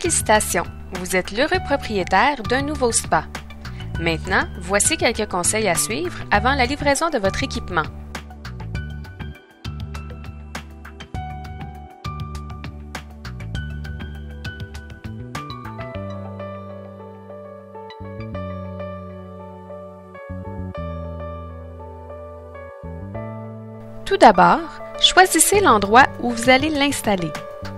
Félicitations! Vous êtes l'heureux propriétaire d'un nouveau spa. Maintenant, voici quelques conseils à suivre avant la livraison de votre équipement. Tout d'abord, choisissez l'endroit où vous allez l'installer.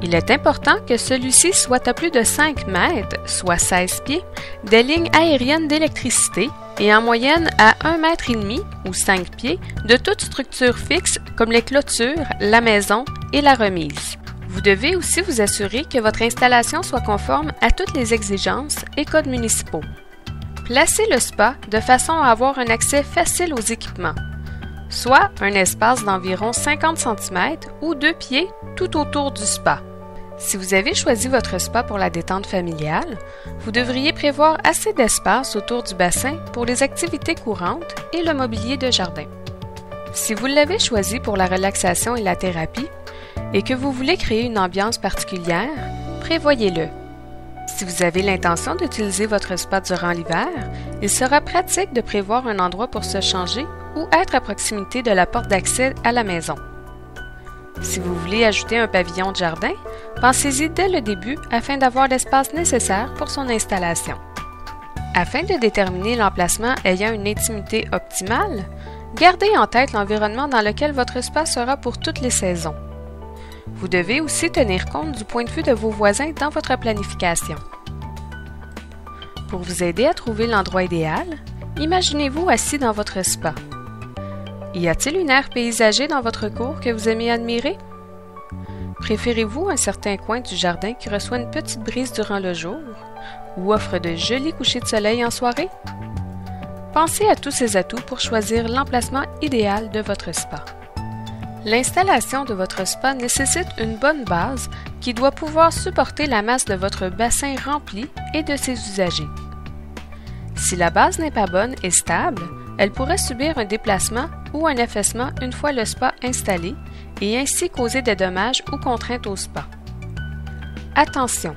Il est important que celui-ci soit à plus de 5 mètres, soit 16 pieds, des lignes aériennes d'électricité et en moyenne à 1,5 mètre ou 5 pieds de toute structure fixe comme les clôtures, la maison et la remise. Vous devez aussi vous assurer que votre installation soit conforme à toutes les exigences et codes municipaux. Placez le spa de façon à avoir un accès facile aux équipements, soit un espace d'environ 50 cm ou 2 pieds tout autour du spa. Si vous avez choisi votre spa pour la détente familiale, vous devriez prévoir assez d'espace autour du bassin pour les activités courantes et le mobilier de jardin. Si vous l'avez choisi pour la relaxation et la thérapie, et que vous voulez créer une ambiance particulière, prévoyez-le. Si vous avez l'intention d'utiliser votre spa durant l'hiver, il sera pratique de prévoir un endroit pour se changer ou être à proximité de la porte d'accès à la maison. Si vous voulez ajouter un pavillon de jardin, pensez-y dès le début afin d'avoir l'espace nécessaire pour son installation. Afin de déterminer l'emplacement ayant une intimité optimale, gardez en tête l'environnement dans lequel votre spa sera pour toutes les saisons. Vous devez aussi tenir compte du point de vue de vos voisins dans votre planification. Pour vous aider à trouver l'endroit idéal, imaginez-vous assis dans votre spa. Y a-t-il une aire paysagée dans votre cour que vous aimez admirer? Préférez-vous un certain coin du jardin qui reçoit une petite brise durant le jour ou offre de jolis couchers de soleil en soirée? Pensez à tous ces atouts pour choisir l'emplacement idéal de votre spa. L'installation de votre spa nécessite une bonne base qui doit pouvoir supporter la masse de votre bassin rempli et de ses usagers. Si la base n'est pas bonne et stable, elle pourrait subir un déplacement ou un affaissement une fois le spa installé et ainsi causer des dommages ou contraintes au spa. Attention!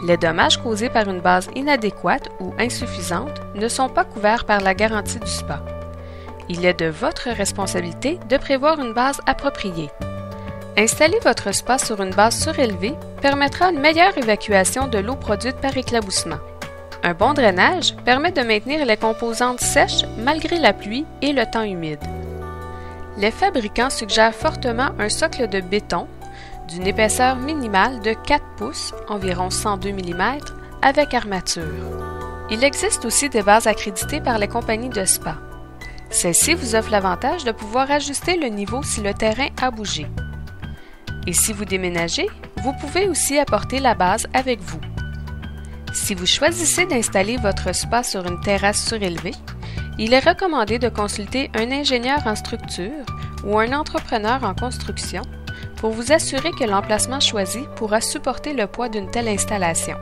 Les dommages causés par une base inadéquate ou insuffisante ne sont pas couverts par la garantie du spa. Il est de votre responsabilité de prévoir une base appropriée. Installer votre spa sur une base surélevée permettra une meilleure évacuation de l'eau produite par éclaboussement. Un bon drainage permet de maintenir les composantes sèches malgré la pluie et le temps humide. Les fabricants suggèrent fortement un socle de béton d'une épaisseur minimale de 4 pouces, environ 102 mm, avec armature. Il existe aussi des bases accréditées par les compagnies de spa. Celles-ci vous offrent l'avantage de pouvoir ajuster le niveau si le terrain a bougé. Et si vous déménagez, vous pouvez aussi apporter la base avec vous. Si vous choisissez d'installer votre spa sur une terrasse surélevée, il est recommandé de consulter un ingénieur en structure ou un entrepreneur en construction pour vous assurer que l'emplacement choisi pourra supporter le poids d'une telle installation.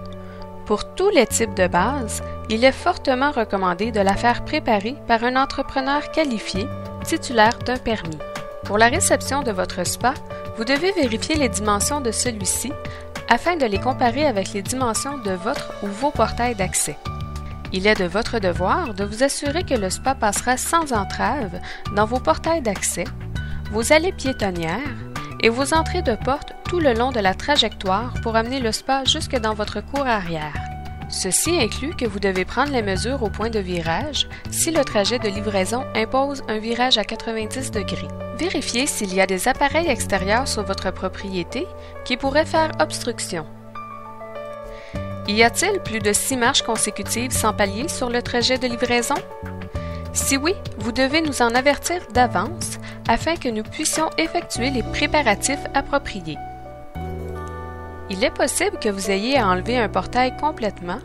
Pour tous les types de bases, il est fortement recommandé de la faire préparer par un entrepreneur qualifié, titulaire d'un permis. Pour la réception de votre spa, vous devez vérifier les dimensions de celui-ci afin de les comparer avec les dimensions de votre ou vos portails d'accès. Il est de votre devoir de vous assurer que le spa passera sans entrave dans vos portails d'accès, vos allées piétonnières et vos entrées de porte tout le long de la trajectoire pour amener le spa jusque dans votre cour arrière. Ceci inclut que vous devez prendre les mesures au point de virage si le trajet de livraison impose un virage à 90 degrés. Vérifiez s'il y a des appareils extérieurs sur votre propriété qui pourraient faire obstruction. Y a-t-il plus de 6 marches consécutives sans palier sur le trajet de livraison? Si oui, vous devez nous en avertir d'avance afin que nous puissions effectuer les préparatifs appropriés. Il est possible que vous ayez à enlever un portail complètement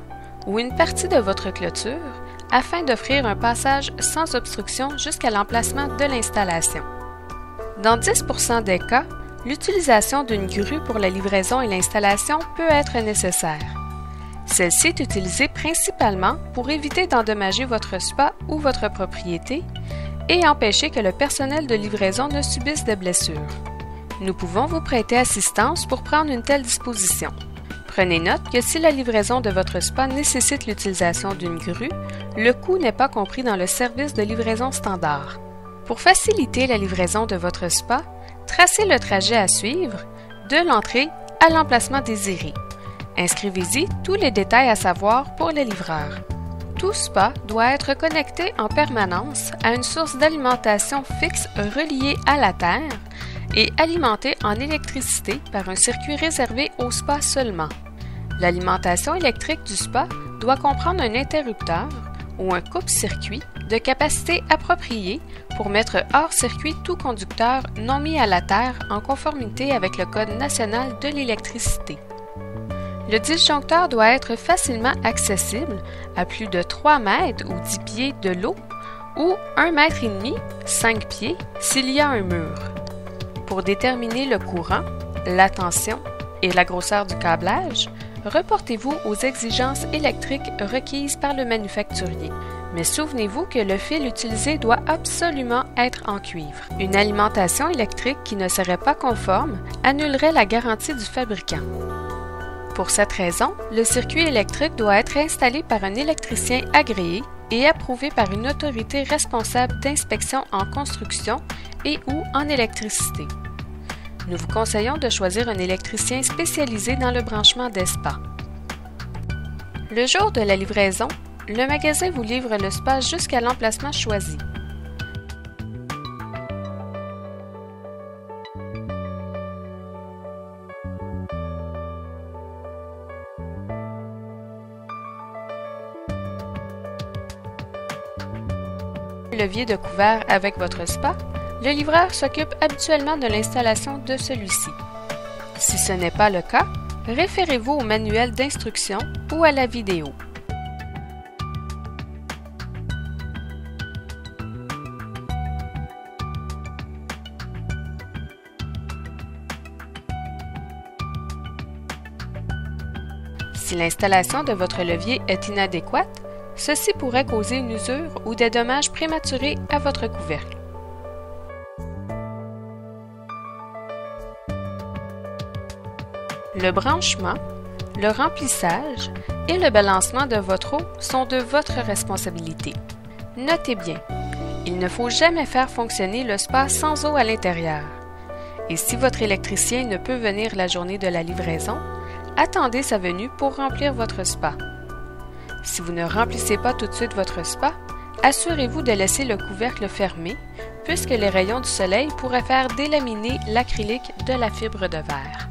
ou une partie de votre clôture afin d'offrir un passage sans obstruction jusqu'à l'emplacement de l'installation. Dans 10% des cas, l'utilisation d'une grue pour la livraison et l'installation peut être nécessaire. Celle-ci est utilisée principalement pour éviter d'endommager votre spa ou votre propriété et empêcher que le personnel de livraison ne subisse des blessures. Nous pouvons vous prêter assistance pour prendre une telle disposition. Prenez note que si la livraison de votre spa nécessite l'utilisation d'une grue, le coût n'est pas compris dans le service de livraison standard. Pour faciliter la livraison de votre spa, tracez le trajet à suivre de l'entrée à l'emplacement désiré. Inscrivez-y tous les détails à savoir pour les livreurs. Tout spa doit être connecté en permanence à une source d'alimentation fixe reliée à la terre et alimenté en électricité par un circuit réservé au spa seulement. L'alimentation électrique du spa doit comprendre un interrupteur ou un coupe-circuit de capacité appropriée pour mettre hors circuit tout conducteur non mis à la terre en conformité avec le Code national de l'électricité. Le disjoncteur doit être facilement accessible à plus de 3 mètres ou 10 pieds de l'eau ou 1,5 mètre, 5 pieds s'il y a un mur. Pour déterminer le courant, la tension et la grosseur du câblage, reportez-vous aux exigences électriques requises par le manufacturier. Mais souvenez-vous que le fil utilisé doit absolument être en cuivre. Une alimentation électrique qui ne serait pas conforme annulerait la garantie du fabricant. Pour cette raison, le circuit électrique doit être installé par un électricien agréé et approuvé par une autorité responsable d'inspection en construction et ou en électricité. Nous vous conseillons de choisir un électricien spécialisé dans le branchement des spas. Le jour de la livraison, le magasin vous livre le spa jusqu'à l'emplacement choisi. Levier de couvert avec votre spa, le livreur s'occupe habituellement de l'installation de celui-ci. Si ce n'est pas le cas, référez-vous au manuel d'instruction ou à la vidéo. Si l'installation de votre levier est inadéquate, ceci pourrait causer une usure ou des dommages prématurés à votre couvercle. Le branchement, le remplissage et le balancement de votre eau sont de votre responsabilité. Notez bien, il ne faut jamais faire fonctionner le spa sans eau à l'intérieur. Et si votre électricien ne peut venir la journée de la livraison, attendez sa venue pour remplir votre spa. Si vous ne remplissez pas tout de suite votre spa, assurez-vous de laisser le couvercle fermé, puisque les rayons du soleil pourraient faire délaminer l'acrylique de la fibre de verre.